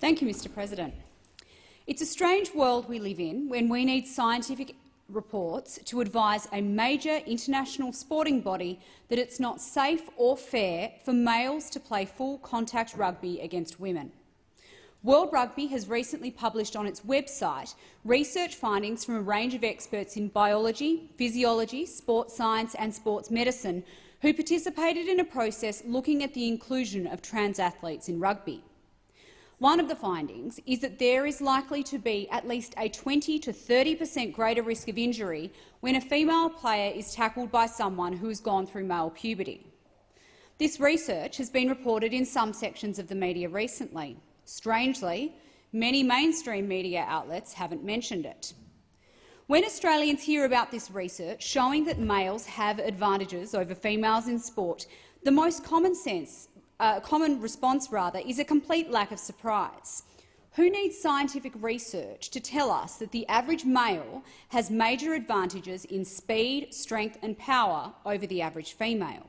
Thank you, Mr President. It's a strange world we live in when we need scientific reports to advise a major international sporting body that it's not safe or fair for males to play full-contact rugby against women. World Rugby has recently published on its website research findings from a range of experts in biology, physiology, sports science and sports medicine who participated in a process looking at the inclusion of trans athletes in rugby. One of the findings is that there is likely to be at least a 20 to 30% greater risk of injury when a female player is tackled by someone who has gone through male puberty. This research has been reported in some sections of the media recently. Strangely, many mainstream media outlets haven't mentioned it. When Australians hear about this research showing that males have advantages over females in sport, the most common response is a complete lack of surprise. Who needs scientific research to tell us that the average male has major advantages in speed, strength and power over the average female?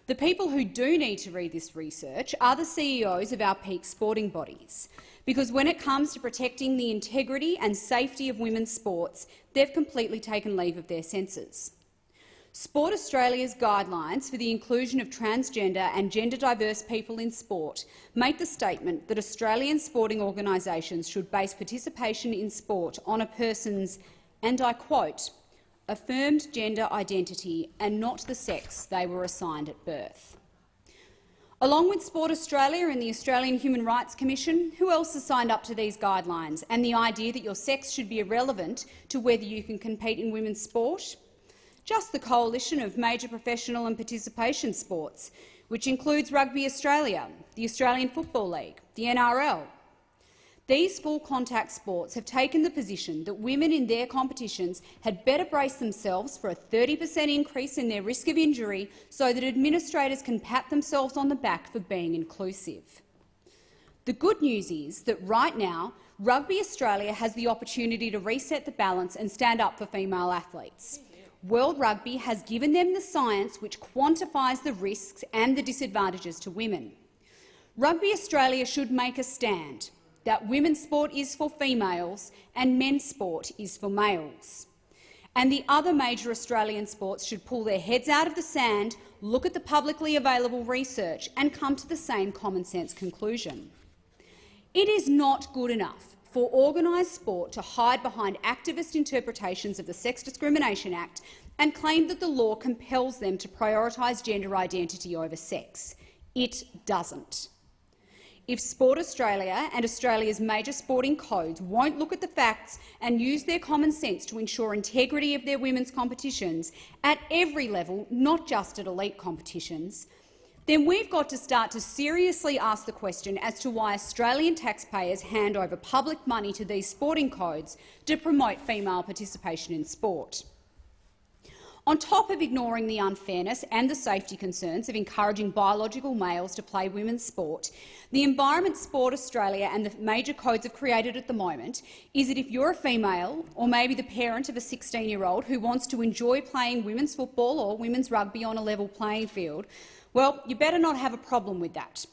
The people who do need to read this research are the CEOs of our peak sporting bodies, because when it comes to protecting the integrity and safety of women's sports, they've completely taken leave of their senses. Sport Australia's guidelines for the inclusion of transgender and gender-diverse people in sport make the statement that Australian sporting organisations should base participation in sport on a person's, and I quote, affirmed gender identity and not the sex they were assigned at birth. Along with Sport Australia and the Australian Human Rights Commission, who else has signed up to these guidelines and the idea that your sex should be irrelevant to whether you can compete in women's sport? Just the coalition of major professional and participation sports, which includes Rugby Australia, the Australian Football League, the NRL. These full-contact sports have taken the position that women in their competitions had better brace themselves for a 30% increase in their risk of injury so that administrators can pat themselves on the back for being inclusive. The good news is that right now, Rugby Australia has the opportunity to reset the balance and stand up for female athletes. World Rugby has given them the science which quantifies the risks and the disadvantages to women. Rugby Australia should make a stand that women's sport is for females and men's sport is for males. And the other major Australian sports should pull their heads out of the sand, look at the publicly available research and come to the same common-sense conclusion. It is not good enough for organised sport to hide behind activist interpretations of the Sex Discrimination Act and claim that the law compels them to prioritise gender identity over sex. It doesn't. If Sport Australia and Australia's major sporting codes won't look at the facts and use their common sense to ensure integrity of their women's competitions at every level, not just at elite competitions, then we've got to start to seriously ask the question as to why Australian taxpayers hand over public money to these sporting codes to promote female participation in sport. On top of ignoring the unfairness and the safety concerns of encouraging biological males to play women's sport, the environment Sport Australia and the major codes have created at the moment is that if you're a female or maybe the parent of a 16-year-old who wants to enjoy playing women's football or women's rugby on a level playing field, well, you better not have a problem with that,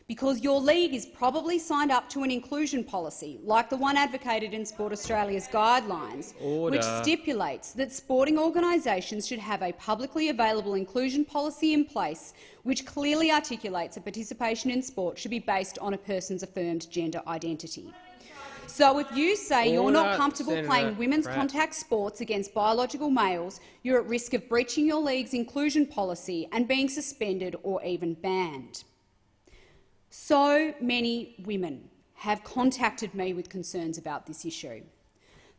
because your league is probably signed up to an inclusion policy, like the one advocated in Sport Australia's guidelines, which stipulates that sporting organisations should have a publicly available inclusion policy in place which clearly articulates that participation in sport should be based on a person's affirmed gender identity. So if you say you're not comfortable playing women's contact sports against biological males, you're at risk of breaching your league's inclusion policy and being suspended or even banned. So many women have contacted me with concerns about this issue,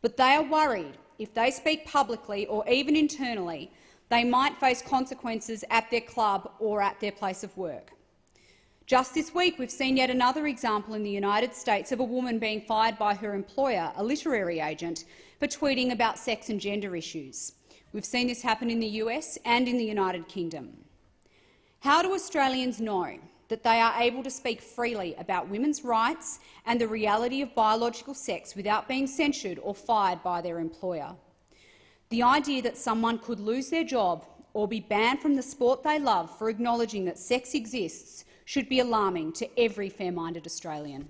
but they are worried if they speak publicly or even internally, they might face consequences at their club or at their place of work. Just this week, we've seen yet another example in the United States of a woman being fired by her employer, a literary agent, for tweeting about sex and gender issues. We've seen this happen in the US and in the United Kingdom. How do Australians know that they are able to speak freely about women's rights and the reality of biological sex without being censured or fired by their employer? The idea that someone could lose their job or be banned from the sport they love for acknowledging that sex exists should be alarming to every fair-minded Australian.